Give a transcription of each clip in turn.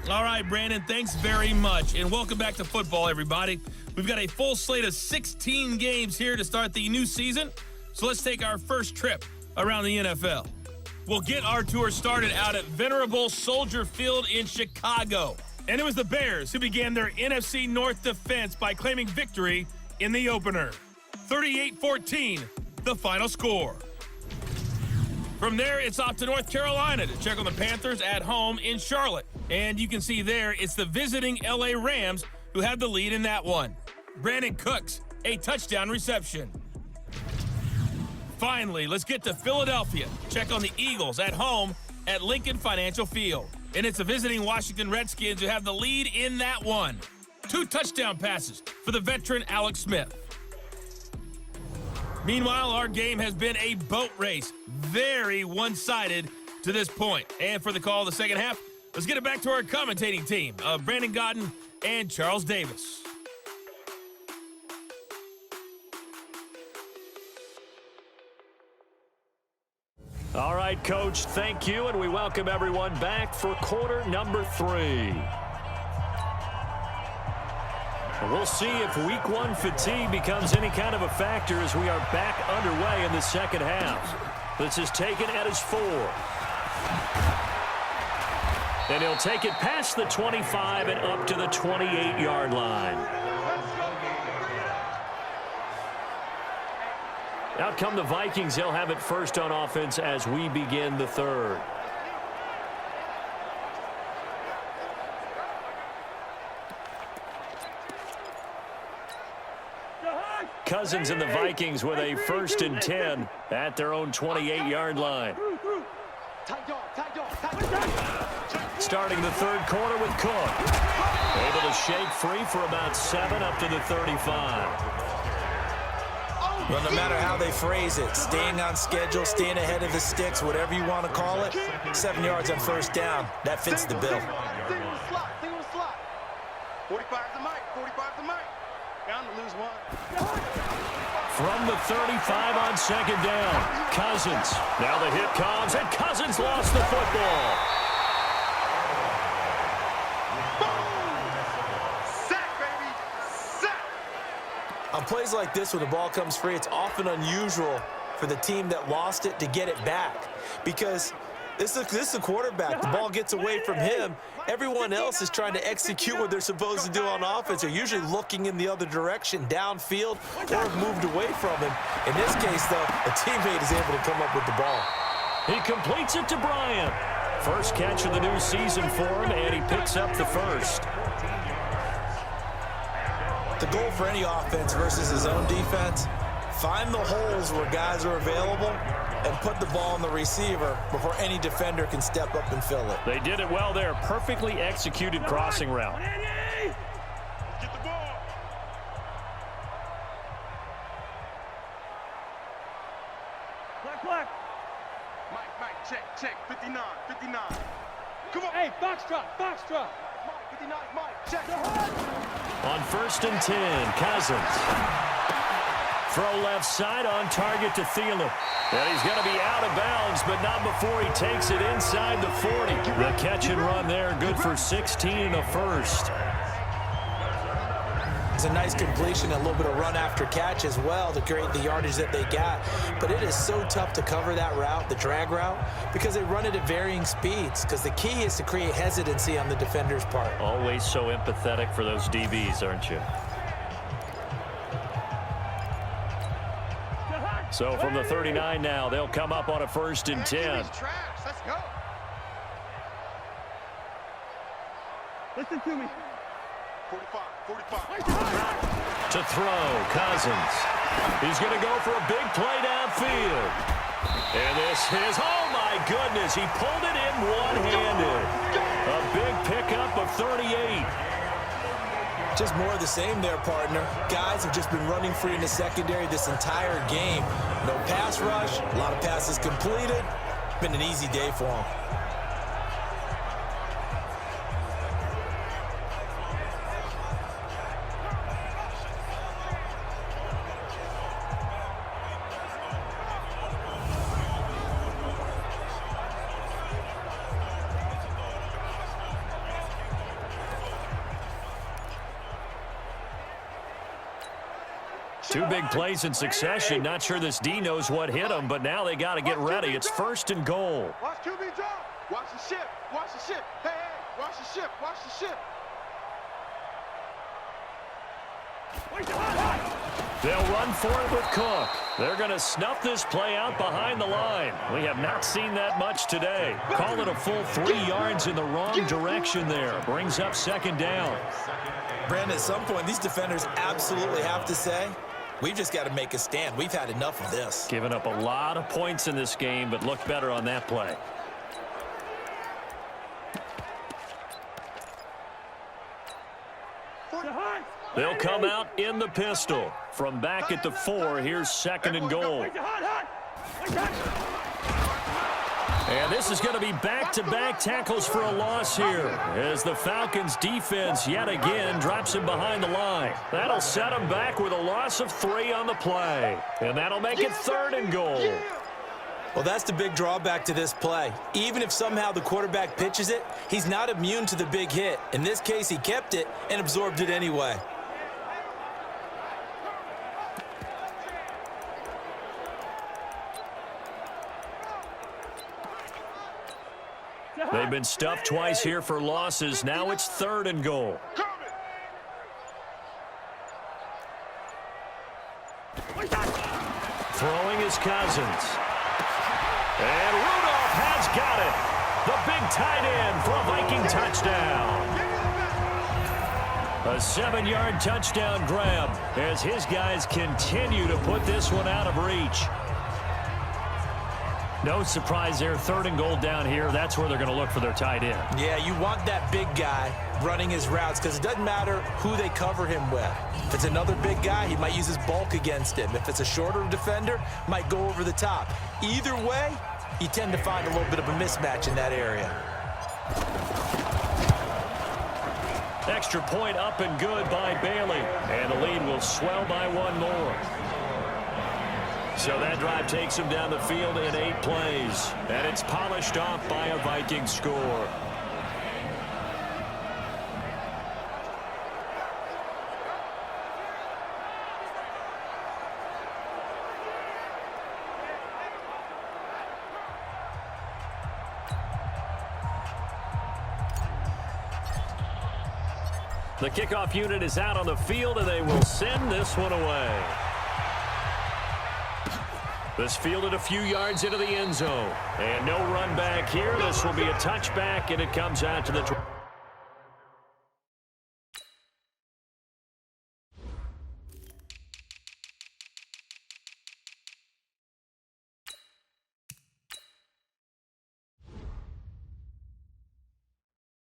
All right, Brandon, thanks very much. And welcome back to football, everybody. We've got a full slate of 16 games here to start the new season. So let's take our first trip around the NFL. We'll get our tour started out at venerable Soldier Field in Chicago. And it was the Bears who began their NFC North defense by claiming victory in the opener. 38-14, the final score. From there, it's off to North Carolina to check on the Panthers at home in Charlotte. And you can see there, it's the visiting LA Rams who had the lead in that one. Brandon Cooks, a touchdown reception. Finally, let's get to Philadelphia. Check on the Eagles at home at Lincoln Financial Field. And it's the visiting Washington Redskins who have the lead in that one. 2 touchdown passes for the veteran Alex Smith. Meanwhile, our game has been a boat race. Very one-sided to this point. And for the call of the second half, let's get it back to our commentating team of Brandon Godden and Charles Davis. All right, Coach, thank you, and we welcome everyone back for quarter number 3. We'll see if week 1 fatigue becomes any kind of a factor as we are back underway in the second half. This is taken at his 4. And he'll take it past the 25 and up to the 28-yard line. Out come the Vikings. They'll have it first on offense as we begin the third. Cousins and the Vikings with a 1st and 10 at their own 28-yard line. Starting the third quarter with Cook. Able to shake free for about 7 up to the 35. Well, no matter how they phrase it, staying on schedule, staying ahead of the sticks, whatever you want to call it, 7 yards on first down, that fits the bill. 45 to Mike, 45 to Mike. Down to lose 1. From the 35 on second down, Cousins. Now the hit comes, and Cousins lost the football. On plays like this, when the ball comes free, it's often unusual for the team that lost it to get it back. Because this is the quarterback. The ball gets away from him. Everyone else is trying to execute what they're supposed to do on offense. They're usually looking in the other direction, downfield, or have moved away from him. In this case, though, a teammate is able to come up with the ball. He completes it to Bryant. First catch of the new season for him, and he picks up the first. The goal for any offense versus his own defense, find the holes where guys are available and put the ball on the receiver before any defender can step up and fill it. They did it well there. Perfectly executed crossing route. Get the ball. Black. Mike, check. 59. Come on. Hey, box drop. Mike, 59, Mike, check. On 1st and 10, Cousins. Throw left side on target to Thielen. And he's going to be out of bounds, but not before he takes it inside the 40. The catch and run there, good for 16 and a first. It's a nice completion, a little bit of run after catch as well to create the yardage that they got. But it is so tough to cover that route, the drag route, because they run it at varying speeds. Because the key is to create hesitancy on the defender's part. Always so empathetic for those DBs, aren't you? So from the 39 now, they'll come up on a 1st and 10. Let's go. Listen to me. 45. To throw, Cousins. He's going to go for a big play downfield. And this is, oh my goodness, he pulled it in one-handed. A big pickup of 38. Just more of the same there, partner. Guys have just been running free in the secondary this entire game. No pass rush, a lot of passes completed. Been an easy day for them. Two big plays in succession. Not sure this D knows what hit him, but now they got to get ready. It's 1st and goal. Watch QB drop. Watch the ship. Watch the ship. Hey, hey, watch the ship. Watch the ship. They'll run for it with Cook. They're going to snuff this play out behind the line. We have not seen that much today. Call it a full 3 yards in the wrong direction there. Brings up 2nd down. Brandon, at some point, these defenders absolutely have to say, we've just got to make a stand. We've had enough of this. Giving up a lot of points in this game, but looked better on that play. They'll come out in the pistol. From back at the 4, here's 2nd and goal. And this is going to be back-to-back tackles for a loss here as the Falcons defense yet again drops him behind the line. That'll set him back with a loss of 3 on the play. And that'll make it 3rd and goal. Well, that's the big drawback to this play. Even if somehow the quarterback pitches it, he's not immune to the big hit. In this case, he kept it and absorbed it anyway. They've been stuffed twice here for losses. Now it's 3rd and goal. Throwing is Cousins. And Rudolph has got it. The big tight end for a Viking touchdown. A 7-yard touchdown grab as his guys continue to put this one out of reach. No surprise there, 3rd and goal down here. That's where they're going to look for their tight end. Yeah, you want that big guy running his routes because it doesn't matter who they cover him with. If it's another big guy, he might use his bulk against him. If it's a shorter defender, might go over the top. Either way, you tend to find a little bit of a mismatch in that area. Extra point up and good by Bailey. And the lead will swell by 1 more. So that drive takes him down the field in 8 plays. And it's polished off by a Viking score. The kickoff unit is out on the field, and they will send this one away. This fielded a few yards into the end zone. And no run back here. This will be a touchback, and it comes out to the 20.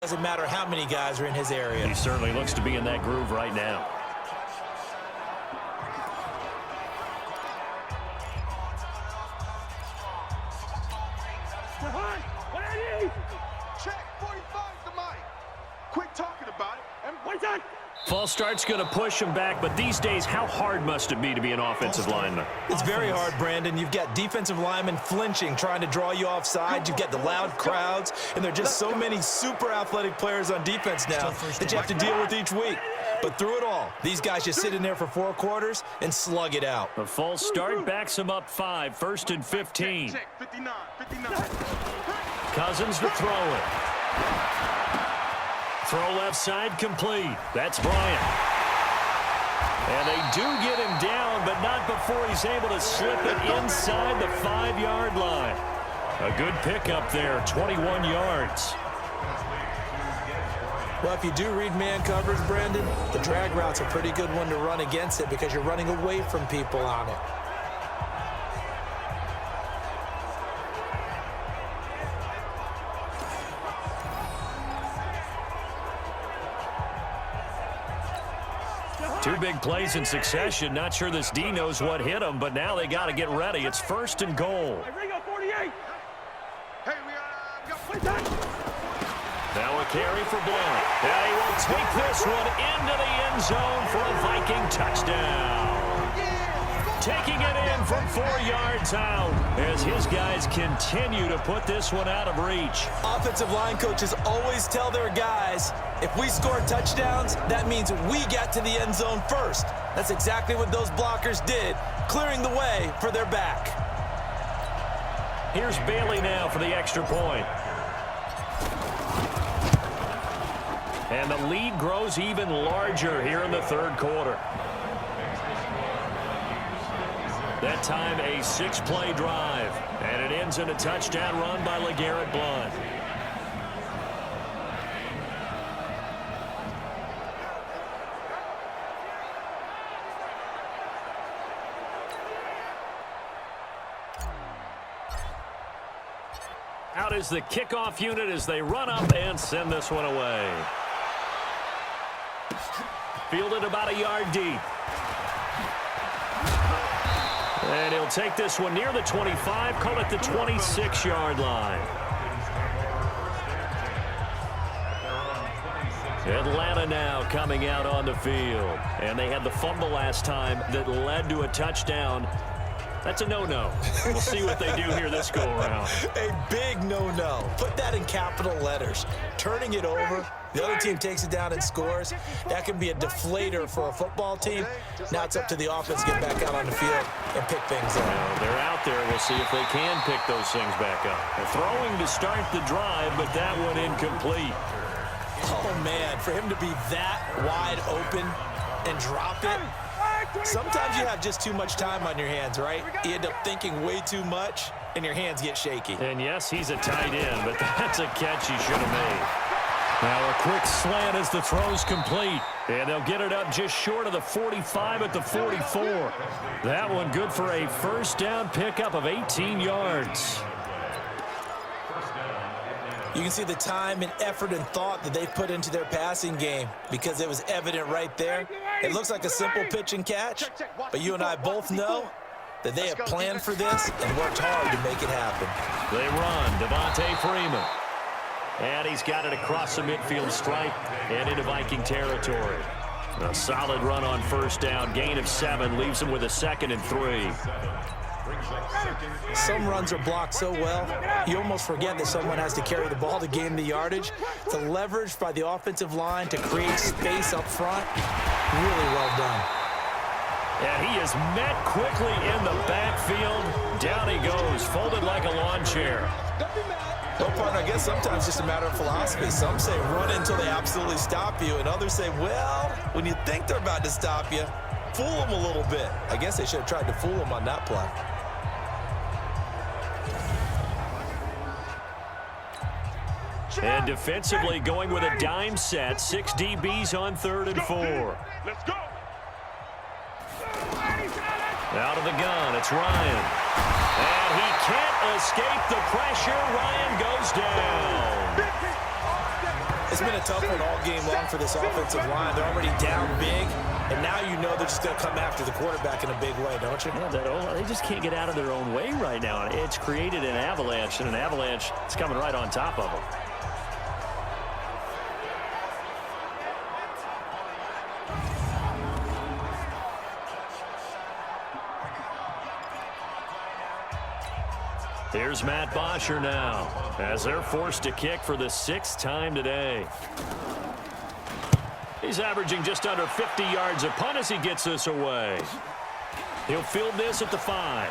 Doesn't matter how many guys are in his area. He certainly looks to be in that groove right now. Check 45 to Mike. Quit talking about it and wait on. False start's going to push him back, but these days, how hard must it be to be an offensive lineman? It's very hard, Brandon. You've got defensive linemen flinching, trying to draw you offside. You've got the loud crowds, and there are just so many super athletic players on defense now that you have to deal with each week. But through it all, these guys just sit in there for 4 quarters and slug it out. The false start backs him up 5, 1st and 15. Check 59. Cousins to throw it. Throw left side complete. That's Bryant. And they do get him down, but not before he's able to slip it inside the 5-yard line. A good pickup there, 21 yards. Well, if you do read man coverage, Brandon, the drag route's a pretty good one to run against it because you're running away from people on it. Two big plays in succession. Not sure this D knows what hit him, but now they got to get ready. It's 1st and goal. Hey, we got Now a carry for Blount. And he will take this one into the end zone for a Viking touchdown. taking it in from 4 yards out as his guys continue to put this one out of reach. Offensive line coaches always tell their guys, if we score touchdowns, that means we get to the end zone first. That's exactly what those blockers did, clearing the way for their back. Here's Bailey now for the extra point. And the lead grows even larger here in the third quarter. That time a 6-play drive. And it ends in a touchdown run by LeGarrette Blount. Out is the kickoff unit as they run up and send this one away. Fielded about a yard deep. And he'll take this one near the 25, call it the 26-yard line. Atlanta now coming out on the field. And they had the fumble last time that led to a touchdown. That's a no-no. We'll see what they do here this go-around. A big no-no. Put that in capital letters. Turning it over, the other team takes it down and scores. That can be a deflator for a football team. Now it's up to the offense to get back out on the field and pick things up. Well, they're out there. We'll see if they can pick those things back up. They're throwing to start the drive, but that one incomplete. Oh, man, for him to be that wide open and drop it. Sometimes you have just too much time on your hands, right? You end up thinking way too much, and your hands get shaky. And yes, he's a tight end, but that's a catch he should have made. Now a quick slant as the throw's complete. And they'll get it up just short of the 45 at the 44. That one good for a first down pickup of 18 yards. You can see the time and effort and thought that they put into their passing game because it was evident right there. It looks like a simple pitch and catch, but you and I both know that they have planned for this and worked hard to make it happen. They run. Devontae Freeman. And he's got it across the midfield stripe and into Viking territory. A solid run on first down. Gain of 7 leaves him with a 2nd and 3. Some runs are blocked so well, you almost forget that someone has to carry the ball to gain the yardage. The leverage by the offensive line to create space up front, really well done. And he is met quickly in the backfield. Down he goes, folded like a lawn chair. Well, partner, I guess sometimes it's just a matter of philosophy. Some say run until they absolutely stop you, and others say, well, when you think they're about to stop you, fool them a little bit. I guess they should have tried to fool them on that play. And defensively going with a dime set. 6 DBs on 3rd and 4. Let's go. Out of the gun, it's Ryan. And he can't escape the pressure. Ryan goes down. It's been a tough one all game long for this offensive line. They're already down big, and now you know they're just going to come after the quarterback in a big way, don't you? Yeah, they just can't get out of their own way right now. It's created an avalanche, and an avalanche is coming right on top of them. Here's Matt Bosher now as they're forced to kick for the 6th time today. He's averaging just under 50 yards a punt as he gets this away. He'll field this at the 5.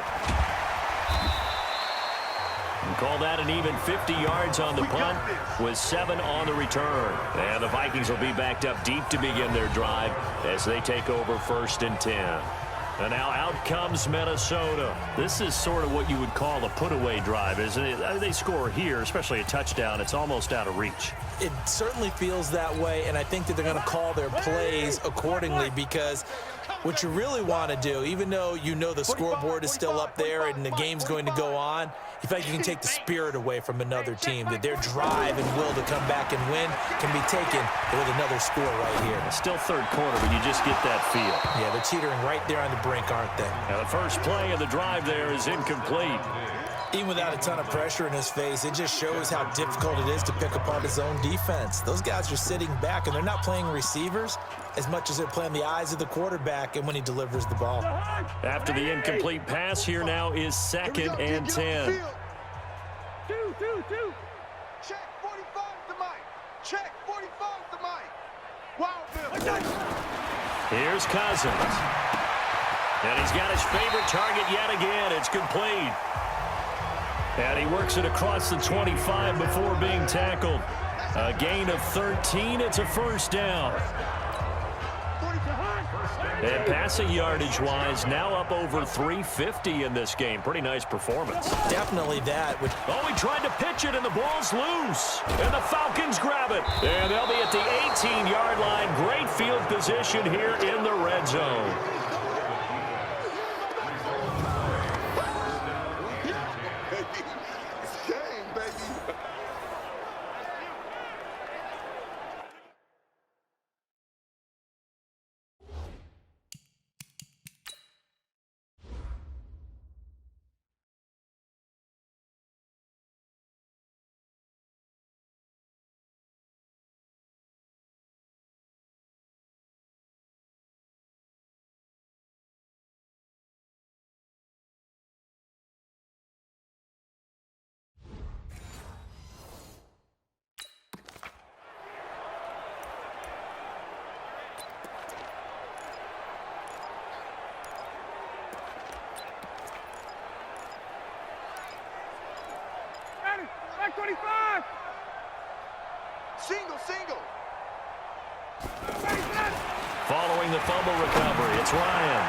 And call that an even 50 yards on the punt with 7 on the return. And the Vikings will be backed up deep to begin their drive as they take over 1st and 10. And now out comes Minnesota. This is sort of what you would call a put-away drive, isn't it? They score here, especially a touchdown. It's almost out of reach. It certainly feels that way, and I think that they're going to call their plays accordingly because what you really want to do, even though you know the scoreboard is still up there and the game's going to go on, you feel like you can take the spirit away from another team, that their drive and will to come back and win can be taken with another score right here. It's still third quarter, but you just get that feel. Yeah, they're teetering right there on the brink, aren't they? Now the first play of the drive there is incomplete. Even without a ton of pressure in his face, it just shows how difficult it is to pick apart his own defense. Those guys are sitting back, and they're not playing receivers as much as they're playing the eyes of the quarterback and when he delivers the ball. After the incomplete pass, here now is 2nd and 10. Two. Check 45 the mic. Check 45 the mic. Wow, Bill. Here's Cousins. And he's got his favorite target yet again. It's complete. And he works it across the 25 before being tackled. A gain of 13. It's a first down. And passing yardage-wise, now up over 350 in this game. Pretty nice performance. Definitely that. Oh, he tried to pitch it, and the ball's loose. And the Falcons grab it. And they'll be at the 18-yard line. Great field position here in the red zone. It's game, baby. Back 25. Single. Following the fumble recovery, it's Ryan.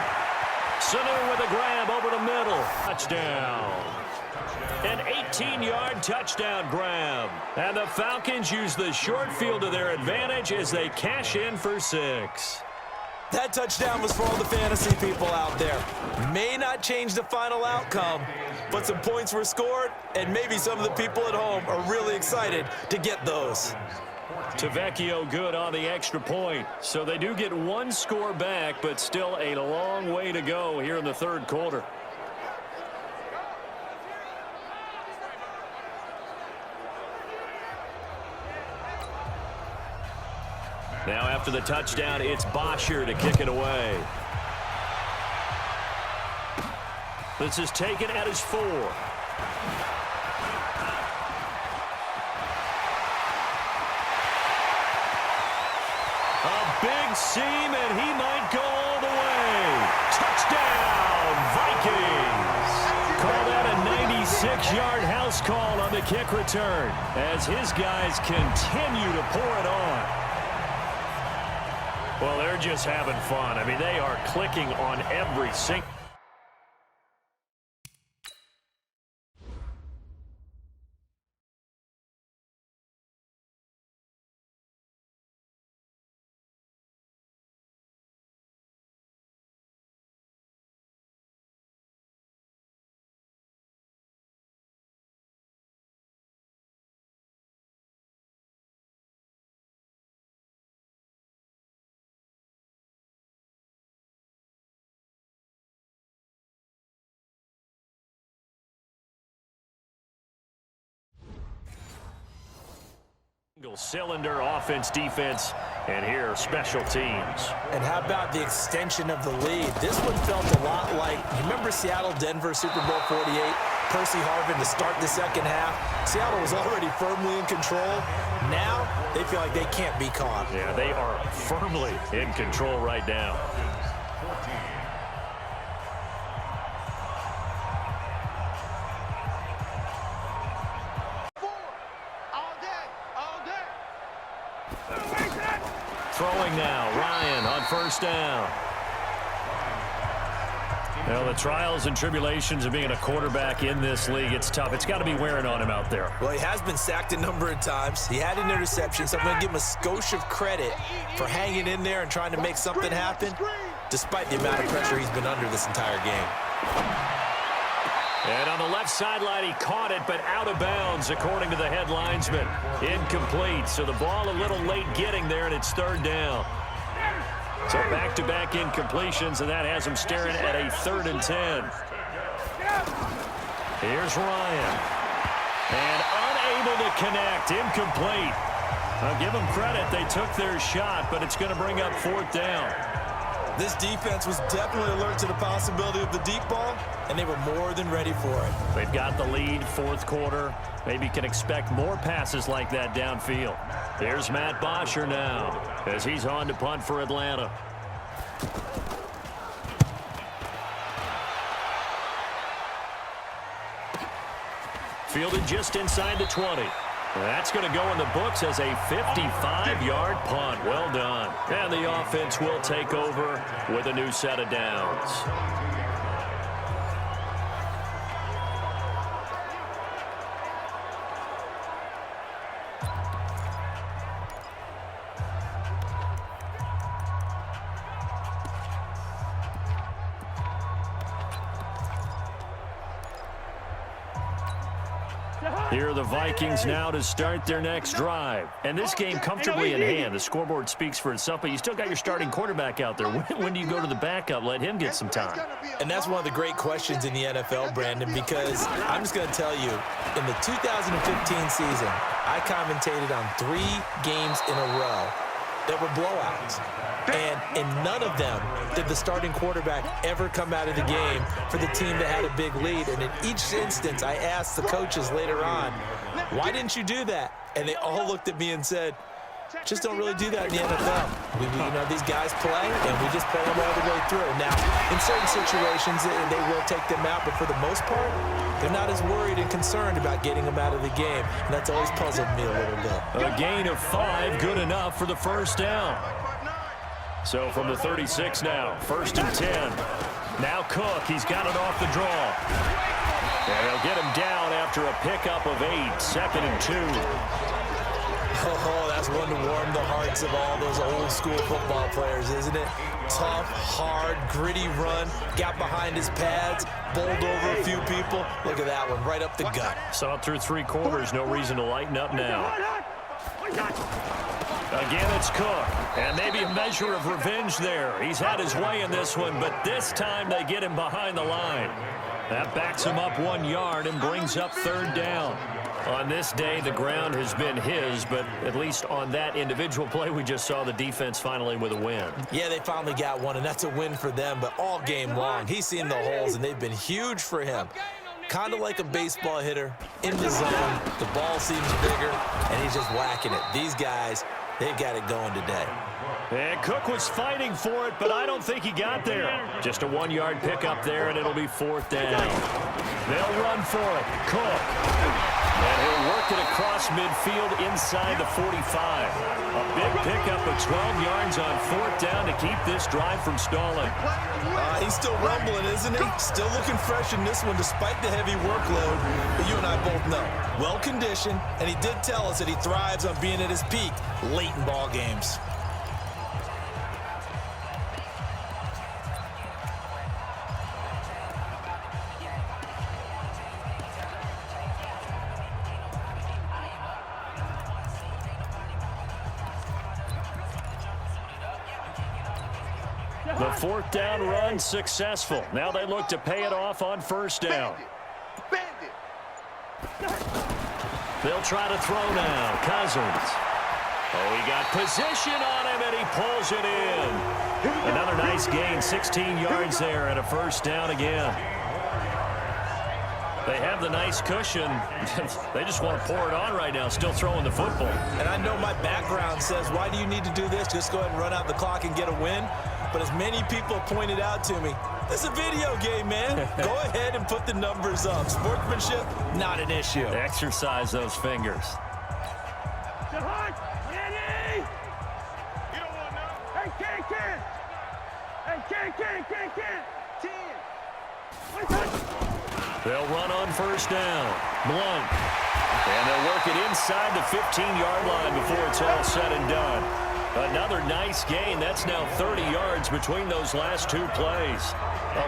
Sanu with a grab over the middle. Touchdown. An 18-yard touchdown grab. And the Falcons use the short field to their advantage as they cash in for 6. That touchdown was for all the fantasy people out there. May not change the final outcome, but some points were scored, and maybe some of the people at home are really excited to get those. Tavecchio good on the extra point. So they do get one score back, but still a long way to go here in the third quarter. Now after the touchdown, it's Bosher to kick it away. This is taken at his 4. A big seam, and he might go all the way. Touchdown, Vikings. Call that a 96-yard house call on the kick return as his guys continue to pour it on. Well, they're just having fun. I mean, they are clicking on every single. Cylinder offense, defense, and here special teams. And how about the extension of the lead? This one felt a lot like, you remember Seattle-Denver Super Bowl 48? Percy Harvin to start the second half. Seattle was already firmly in control. Now they feel like they can't be caught. Yeah, they are firmly in control right now. Throwing now, Ryan on first down. Well, the trials and tribulations of being a quarterback in this league, it's tough. It's got to be wearing on him out there. Well, he has been sacked a number of times. He had an interception, so I'm going to give him a skosh of credit for hanging in there and trying to make something happen, despite the amount of pressure he's been under this entire game. And on the left sideline, he caught it, but out of bounds, according to the head linesman. Incomplete, so the ball a little late getting there, and it's third down. So back-to-back incompletions, and that has him staring at a 3rd and 10. Here's Ryan. And unable to connect. Incomplete. I'll give them credit. They took their shot, but it's going to bring up 4th down. This defense was definitely alert to the possibility of the deep ball, and they were more than ready for it. They've got the lead, 4th quarter. Maybe can expect more passes like that downfield. There's Matt Bosher now as he's on to punt for Atlanta. Fielded just inside the 20. That's going to go in the books as a 55-yard punt. Well done. And the offense will take over with a new set of downs. Here are the Vikings now to start their next drive. And this game comfortably in hand. The scoreboard speaks for itself, but you still got your starting quarterback out there. When do you go to the backup? Let him get some time. And that's one of the great questions in the NFL, Brandon, because I'm just going to tell you, in the 2015 season, I commentated on 3 games in a row that were blowouts. And in none of them did the starting quarterback ever come out of the game for the team that had a big lead. And in each instance, I asked the coaches later on, why didn't you do that? And they all looked at me and said, just don't really do that in the NFL. You know, these guys play, and we just play them all the way through. Now, in certain situations, they will take them out, but for the most part, they're not as worried and concerned about getting them out of the game. And that's always puzzled me a little bit. A gain of 5, good enough for the 1st down. So from the 36 now, 1st and 10. Now Cook, he's got it off the draw. And they'll get him down after a pickup of 8, 2nd and 2. Oh, that's one to warm the hearts of all those old school football players, isn't it? Tough, hard, gritty run, got behind his pads, bowled over a few people. Look at that one, right up the gut. Saw it through 3 quarters, no reason to lighten up now. Again, it's Cook, and maybe a measure of revenge there. He's had his way in this one, but this time they get him behind the line. That backs him up 1 yard and brings up 3rd down. On this day, the ground has been his, but at least on that individual play, we just saw the defense finally with a win. Yeah, they finally got one, and that's a win for them, but all game long, he's seen the holes, and they've been huge for him. Kind of like a baseball hitter in the zone. The ball seems bigger, and he's just whacking it. These guys, they've got it going today. And Cook was fighting for it, but I don't think he got there. Just a 1-yard pickup there, and it'll be 4th down. They'll run for it. Cook. And he'll work it across midfield inside the 45. A big pickup of 12 yards on 4th down to keep this drive from stalling. He's still rumbling, isn't he? Still looking fresh in this one despite the heavy workload. But you and I both know, well-conditioned, and he did tell us that he thrives on being at his peak late in ball games. The 4th down run successful. Now they look to pay it off on 1st down. They'll try to throw now. Cousins. Oh, he got position on him, and he pulls it in. Another nice gain, 16 yards there, and a 1st down again. They have the nice cushion. They just want to pour it on right now, still throwing the football. And I know my background says, why do you need to do this? Just go ahead and run out the clock and get a win. But as many people pointed out to me, this is a video game, man. Go ahead and put the numbers up. Sportsmanship, not an issue. Exercise those fingers. They'll run on 1st down. Blunt. And they'll work it inside the 15-yard line before it's all said and done. Another nice gain. That's now 30 yards between those last 2 plays.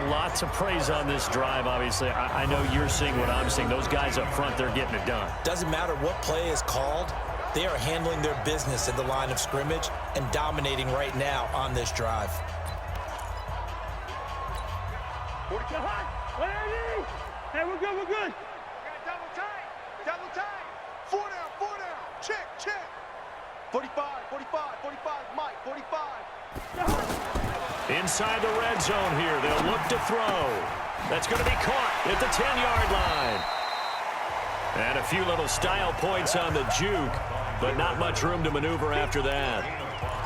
A lot to praise on this drive, obviously. I know you're seeing what I'm seeing. Those guys up front, they're getting it done. Doesn't matter what play is called. They are handling their business at the line of scrimmage and dominating right now on this drive. Hey, we're good, we're good. Double tight. Double tight. 4 down, 4 down. Check, check. 45, 45, 45, Mike, 45. Inside the red zone here. They'll look to throw. That's going to be caught at the 10-yard line. And a few little style points on the juke, but not much room to maneuver after that.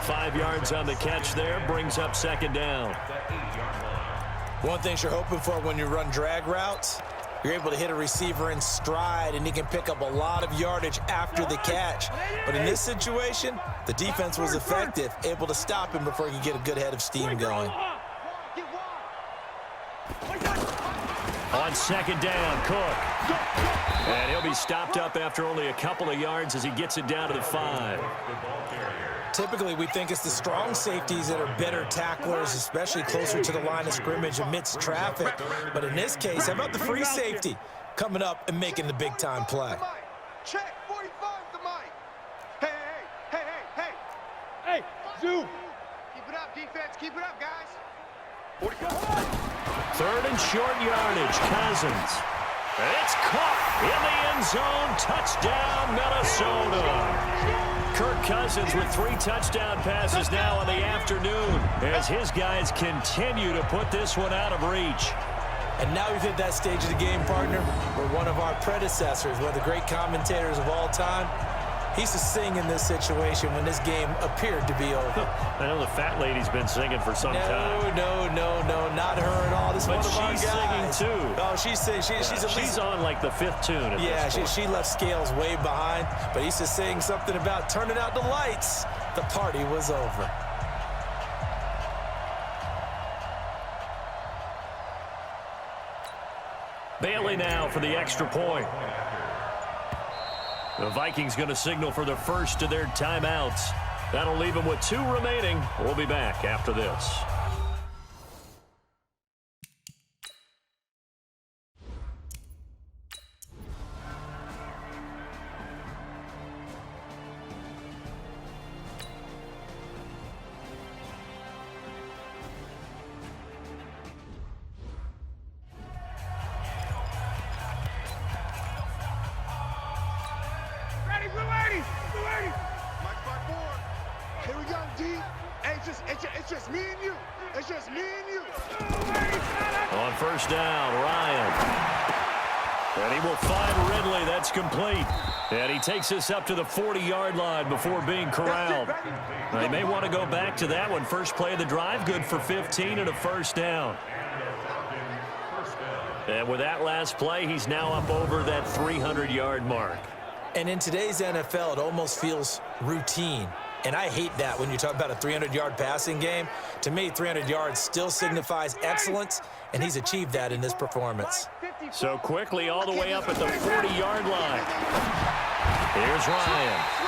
5 yards on the catch there, brings up second down. One thing you're hoping for when you run drag routes, you're able to hit a receiver in stride, and he can pick up a lot of yardage after the catch. But in this situation, the defense was effective, able to stop him before he could get a good head of steam going. On second down, Cook. And he'll be stopped up after only a couple of yards as he gets it down to the 5. Typically, we think it's the strong safeties that are better tacklers, especially closer to the line of scrimmage amidst traffic. But in this case, how about the free safety coming up and making the big-time play? Check, 45 to Mike. Hey, hey, hey, hey, Hey, Zoo. Keep it up, defense. Keep it up, guys. 3rd and short yardage, Cousins. It's caught in the end zone. Touchdown, Minnesota. Kirk Cousins with 3 touchdown passes now in the afternoon as his guys continue to put this one out of reach. And now we've hit that stage of the game, partner, where one of our predecessors, one of the great commentators of all time, he used to sing in this situation when this game appeared to be over. I know the fat lady's been singing for some time. No, not her at all. This is one of our guys. But she's singing too. Oh, she's singing. She's on like the 5th tune at this point. she left Scales way behind, but he used to sing something about turning out the lights. The party was over. Bailey now for the extra point. The Vikings going to signal for the first of their timeouts. That'll leave them with 2 remaining. We'll be back after this. Mike 5-4. Here we go, D. Hey, it's just me and you. It's just me and you. On first down, Ryan. And he will find Ridley. That's complete. And he takes this up to the 40-yard line before being corralled. Now, he may want to go back to that one. First play of the drive, good for 15 and a first down. And with that last play, he's now up over that 300-yard mark. And in today's NFL, it almost feels routine. And I hate that when you talk about a 300-yard passing game. To me, 300 yards still signifies excellence, and he's achieved that in this performance. So quickly all the way up at the 40-yard line. Here's Ryan.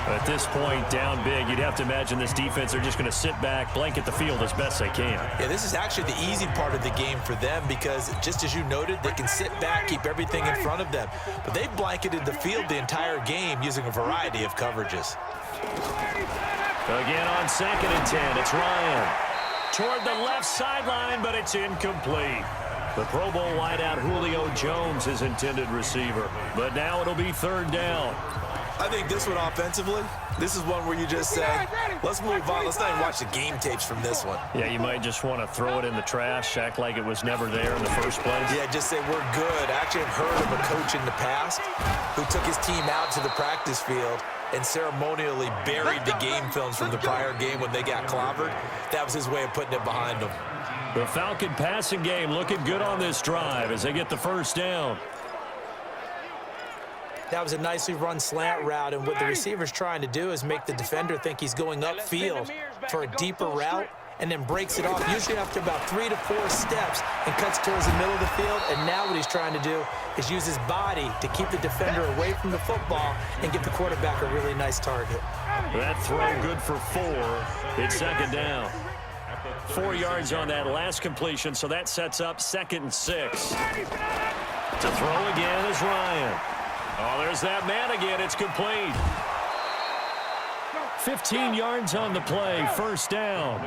At this point, down big, you'd have to imagine this defense are just going to sit back, blanket the field as best they can. Yeah, this is actually the easy part of the game for them because, just as you noted, they can sit back, keep everything in front of them. But they've blanketed the field the entire game using a variety of coverages. Again on 2nd and 10, it's Ryan. Toward the left sideline, but it's incomplete. The Pro Bowl wideout Julio Jones is intended receiver. But now it'll be 3rd down. I think this one offensively, this is one where you just say, let's move on. Let's not even watch the game tapes from this one. Yeah, you might just want to throw it in the trash, act like it was never there in the first place. Yeah, just say we're good. I actually have heard of a coach in the past who took his team out to the practice field and ceremonially buried the game films from the prior game when they got clobbered. That was his way of putting it behind them. The Falcon passing game looking good on this drive as they get the first down. That was a nicely run slant route, and what the receiver's trying to do is make the defender think he's going upfield for a deeper route and then breaks it off, usually after about 3 to 4 steps, and cuts towards the middle of the field. And now what he's trying to do is use his body to keep the defender away from the football and give the quarterback a really nice target. That throw good for 4. It's 2nd down. 4 yards on that last completion, so that sets up 2nd and 6. To throw again is Ryan. Oh, there's that man again. It's complete. 15 yards on the play. First down.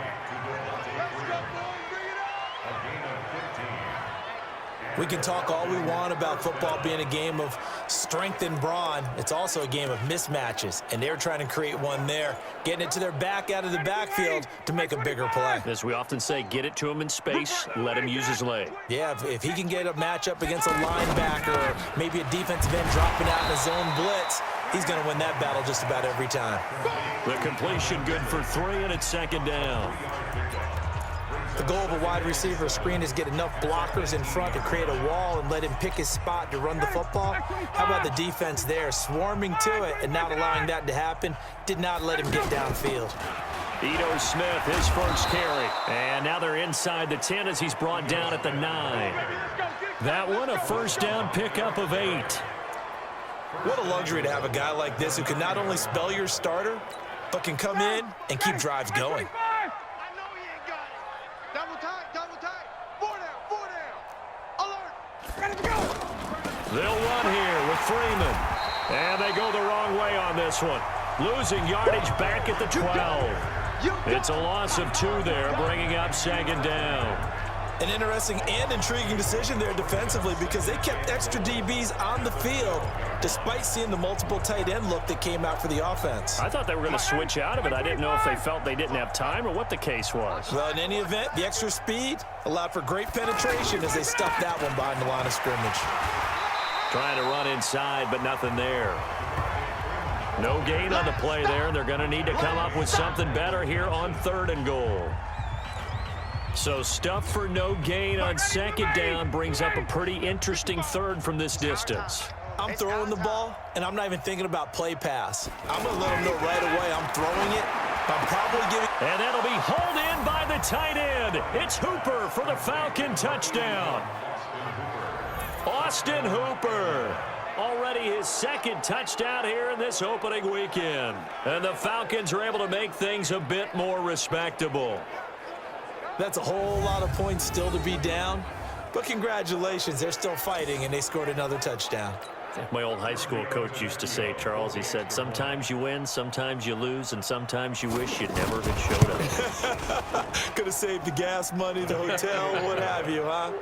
We can talk all we want about football being a game of strength and brawn. It's also a game of mismatches, and they're trying to create one there, getting it to their back out of the backfield to make a bigger play. As we often say, get it to him in space, let him use his leg. Yeah, if he can get a matchup against a linebacker or maybe a defensive end dropping out in a zone blitz, he's going to win that battle just about every time. The completion good for 3, and it's second down. The goal of a wide receiver screen is get enough blockers in front to create a wall and let him pick his spot to run the football. How about the defense there, swarming to it and not allowing that to happen? Did not let him get downfield. Ito Smith, his first carry. And now they're inside the 10 as he's brought down at the 9. That one, a first down pickup of 8. What a luxury to have a guy like this who can not only spell your starter, but can come in and keep drives going. They'll run here with Freeman. And they go the wrong way on this one. Losing yardage back at the 12. It's a loss of 2 there, bringing up second down. An interesting and intriguing decision there defensively because they kept extra DBs on the field despite seeing the multiple tight end look that came out for the offense. I thought they were going to switch out of it. I didn't know if they felt they didn't have time or what the case was. Well, in any event, the extra speed allowed for great penetration as they stuffed that one behind the line of scrimmage. Trying to run inside, but nothing there. No gain on the play there. They're going to need to come up with something better here on 3rd and goal. So stuff for no gain on second down brings up a pretty interesting 3rd from this distance. I'm throwing the ball, and I'm not even thinking about play pass. I'm going to let them know right away I'm throwing it. I'm probably giving... And that'll be hauled in by the tight end. It's Hooper for the Falcon touchdown. Austin Hooper. Already his 2nd touchdown here in this opening weekend. And the Falcons are able to make things a bit more respectable. That's a whole lot of points still to be down. But congratulations, they're still fighting, and they scored another touchdown. My old high school coach used to say, Charles, he said, sometimes you win, sometimes you lose, and sometimes you wish you never had showed up. Could have saved the gas money, the hotel, what have you, huh?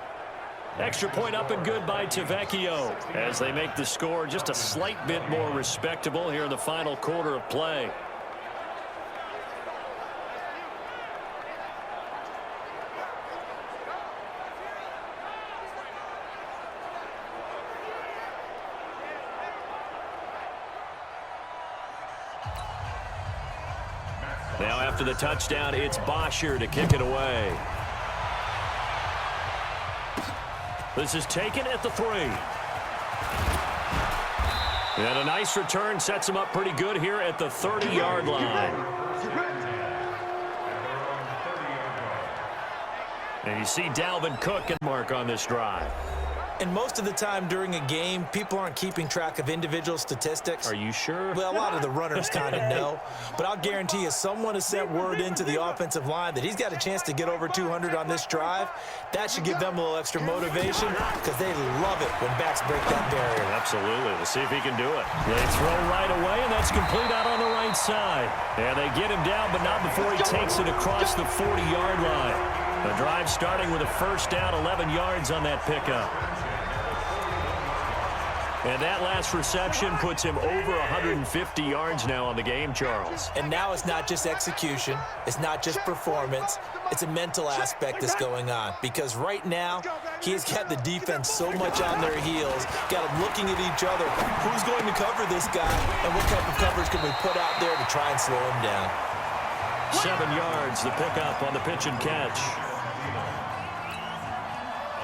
Extra point up and good by Tavecchio as they make the score just a slight bit more respectable here in the final quarter of play. Now after the touchdown, it's Bosher to kick it away. This is taken at the 3. And a nice return sets him up pretty good here at the 30-yard line. And you see Dalvin Cook and mark on this drive. And most of the time during a game, people aren't keeping track of individual statistics. Are you sure? Well, a lot of the runners kind of know. But I'll guarantee you someone has sent word into the offensive line that he's got a chance to get over 200 on this drive. That should give them a little extra motivation because they love it when backs break that barrier. Absolutely. We'll see if he can do it. They throw right away, and that's complete out on the right side. And they get him down, but not before he takes it across the 40-yard line. The drive starting with a first down, 11 yards on that pickup. And that last reception puts him over 150 yards now on the game, Charles. And now it's not just execution. It's not just performance. It's a mental aspect that's going on. Because right now, he has got the defense so much on their heels, got them looking at each other. Who's going to cover this guy? And what type of coverage can we put out there to try and slow him down? 7 yards, the pickup on the pitch and catch.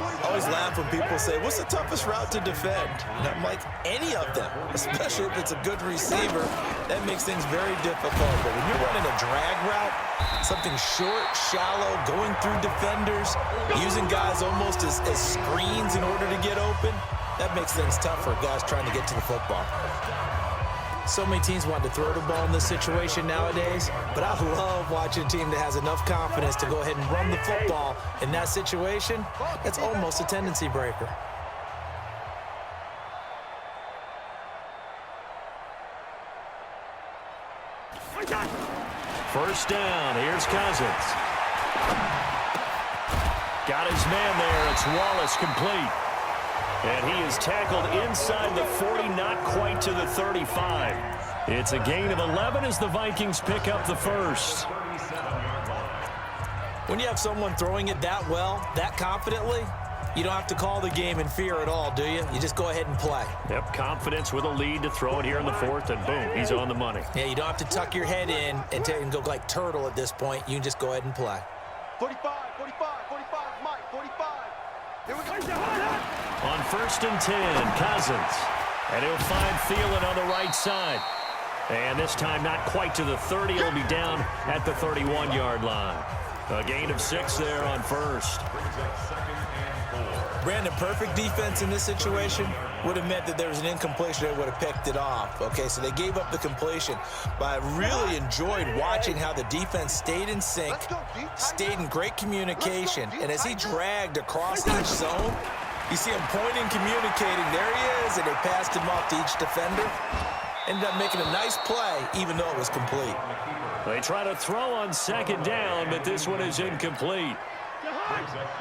I always laugh when people say, what's the toughest route to defend? And I'm like, any of them, especially if it's a good receiver. That makes things very difficult. But when you're running a drag route, something short, shallow, going through defenders, using guys almost as screens in order to get open, that makes things tough for guys trying to get to the football. So many teams want to throw the ball in this situation nowadays, but I love watching a team that has enough confidence to go ahead and run the football in that situation. That's almost a tendency breaker. First down, here's Cousins. Got his man there, it's Wallace complete. And he is tackled inside the 40, not quite to the 35. It's a gain of 11 as the Vikings pick up the first. When you have someone throwing it that well, that confidently, you don't have to call the game in fear at all, do you? You just go ahead and play. Yep, confidence with a lead to throw it here in the fourth, and boom, he's on the money. Yeah, you don't have to tuck your head in and go like turtle at this point. You can just go ahead and play. 45, 45, 45, Mike, 45. Here we go. On 1st and 10, Cousins. And he'll find Thielen on the right side. And this time not quite to the 30. He'll be down at the 31-yard line. A gain of 6 there on first. Brandon, perfect defense in this situation would have meant that there was an incompletion. They would have picked it off. Okay, so they gave up the completion. But I really enjoyed watching how the defense stayed in sync, stayed in great communication. And as he dragged across each zone, you see him pointing, communicating. There he is, and they passed him off to each defender. Ended up making a nice play, even though it was complete. They try to throw on 2nd down, but this one is incomplete.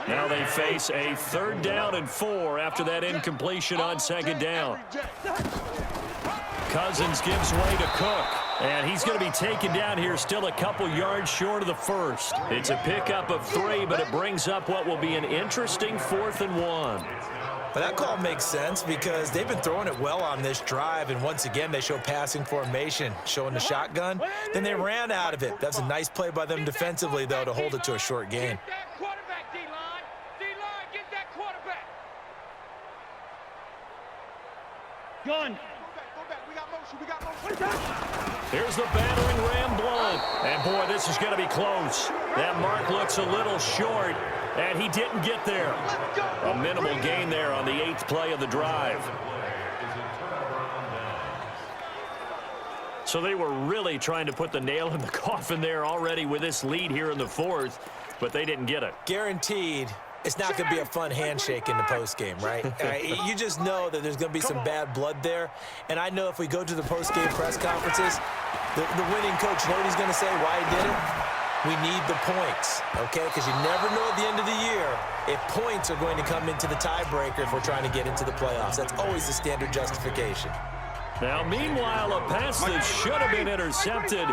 Now they face a 3rd down and 4 after that incompletion on 2nd down. Cousins gives way to Cook, and he's going to be taken down here still a couple yards short of the first. It's a pickup of 3, but it brings up what will be an interesting 4th and 1. But that call makes sense because they've been throwing it well on this drive, and once again they show passing formation, showing the shotgun. Then they ran out of it. That's a nice play by them defensively, though, to hold it to a short gain. Get that quarterback, D-line. D-line, get that quarterback. Gun. Go back. We got motion. We got motion. Here's the battering ram Blunt. And, boy, this is going to be close. That mark looks a little short, and he didn't get there. A minimal gain there on the 8th play of the drive. So they were really trying to put the nail in the coffin there already with this lead here in the 4th, but they didn't get it. Guaranteed it's not going to be a fun handshake in the postgame, right? You just know that there's going to be some bad blood there. And I know if we go to the postgame press conferences, the winning coach, you know what he's going to say, why he did it? We need the points, okay? Because you never know at the end of the year if points are going to come into the tiebreaker if we're trying to get into the playoffs. That's always the standard justification. Now, meanwhile, a pass that should have been intercepted,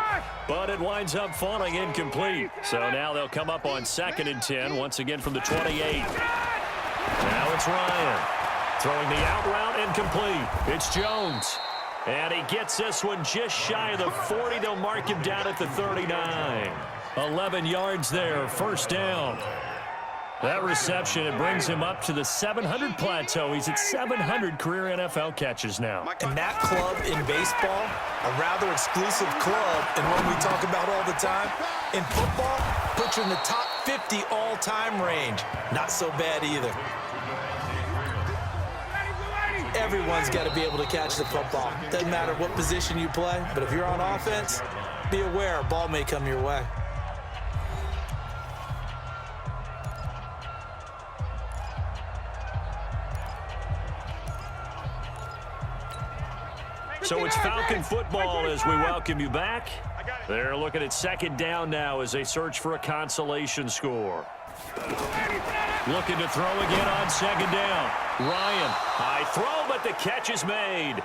but it winds up falling incomplete. So now they'll come up on 2nd and 10, once again from the 28. Now it's Ryan throwing the out route incomplete. It's Jones. And he gets this one just shy of the 40. They'll mark him down at the 39. 11 yards there, 1st down. That reception, it brings him up to the 700 plateau. He's at 700 career NFL catches now. And that club in baseball, a rather exclusive club, and one we talk about all the time, in football, puts you in the top 50 all-time range. Not so bad either. Everyone's got to be able to catch the football. Doesn't matter what position you play, but if you're on offense, be aware a ball may come your way. So it's Falcon football as we welcome you back. They're looking at 2nd down now as they search for a consolation score. Looking to throw again on 2nd down. Ryan, high throw, but the catch is made.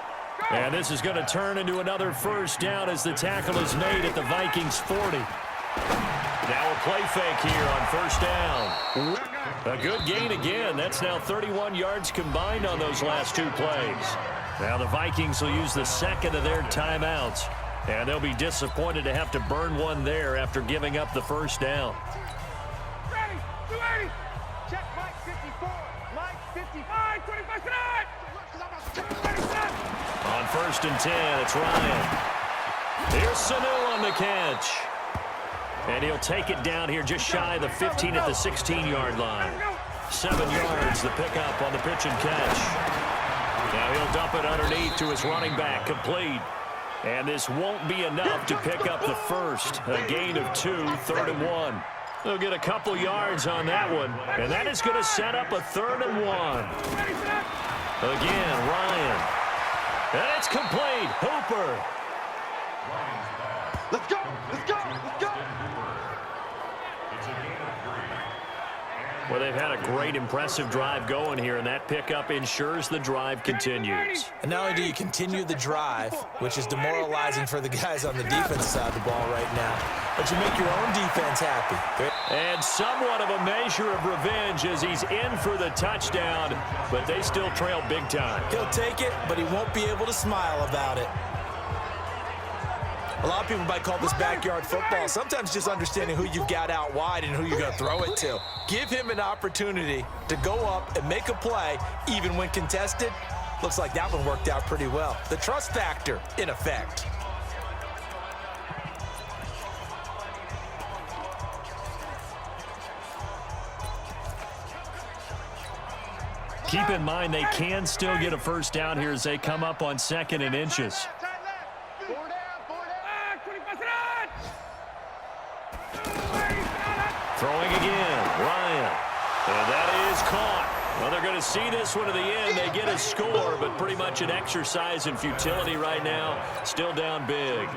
And this is going to turn into another 1st down as the tackle is made at the Vikings 40. Now a play fake here on 1st down. A good gain again. That's now 31 yards combined on those last 2 plays. Now the Vikings will use the 2nd of their timeouts, and they'll be disappointed to have to burn one there after giving up the 1st down. Ready. 280. Check Mike 54. Mike 55. 25 tonight. On 1st and 10, it's Ryan. Here's Sanu on the catch. And he'll take it down here just shy of the 15 at the 16-yard line. 7 yards, the pickup on the pitch and catch. Now he'll dump it underneath to his running back, complete. And this won't be enough to pick up the first. A gain of 2, 3rd and 1. They'll get a couple yards on that one. And that is going to set up a 3rd and 1. Again, Ryan. And it's complete. Hooper. Let's go. Let's go. Let's go. Well, they've had a great, impressive drive going here, and that pickup ensures the drive continues. And not only do you continue the drive, which is demoralizing for the guys on the defense side of the ball right now, but you make your own defense happy. And somewhat of a measure of revenge as he's in for the touchdown, but they still trail big time. He'll take it, but he won't be able to smile about it. A lot of people might call this backyard football. Sometimes just understanding who you've got out wide and who you're going to throw it to. Give him an opportunity to go up and make a play, even when contested. Looks like that one worked out pretty well. The trust factor in effect. Keep in mind they can still get a first down here as they come up on 2nd and inches. Throwing again, Ryan. And that is caught. Well, they're going to see this one to the end. They get a score, but pretty much an exercise in futility right now. Still down big.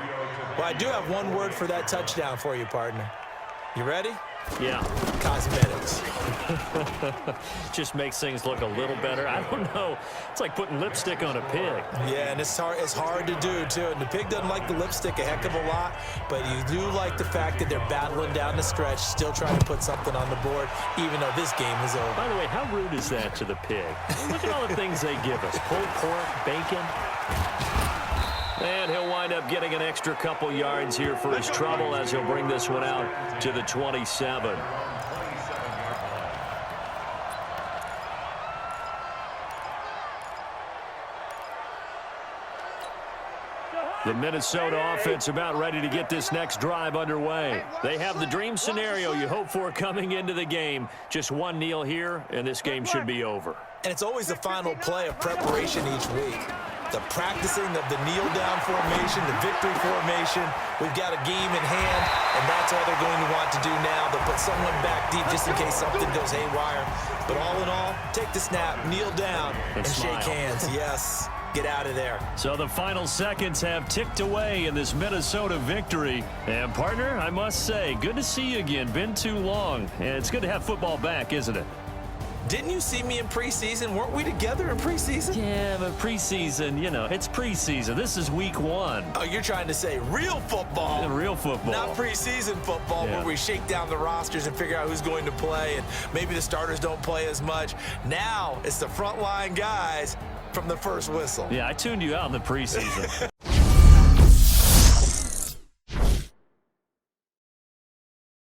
Well, I do have one word for that touchdown for you, partner. You ready? Yeah. Cosmetics. Just makes things look a little better. I don't know. It's like putting lipstick on a pig. Yeah, and it's hard to do, too. And the pig doesn't like the lipstick a heck of a lot, but you do like the fact that they're battling down the stretch, still trying to put something on the board, even though this game is over. By the way, how rude is that to the pig? Look at all the things they give us. Pulled pork, bacon. And he'll wind up getting an extra couple yards here for his trouble as he'll bring this one out to the 27. The Minnesota offense about ready to get this next drive underway. They have the dream scenario you hope for coming into the game. Just one kneel here, and this game should be over. And it's always the final play of preparation each week. The practicing of the kneel-down formation, the victory formation. We've got a game in hand, and that's all they're going to want to do now. They'll put someone back deep just in case something goes haywire. But all in all, take the snap, kneel down, and shake hands. Yes, get out of there. So the final seconds have ticked away in this Minnesota victory. And, partner, I must say, good to see you again. Been too long. And it's good to have football back, isn't it? Didn't you see me in preseason? Weren't we together in preseason? Yeah, but preseason, you know, it's preseason. This is week 1. Oh, you're trying to say real football. Yeah, real football. Not preseason football where we shake down the rosters and figure out who's going to play, and maybe the starters don't play as much. Now it's the frontline guys from the first whistle. Yeah, I tuned you out in the preseason.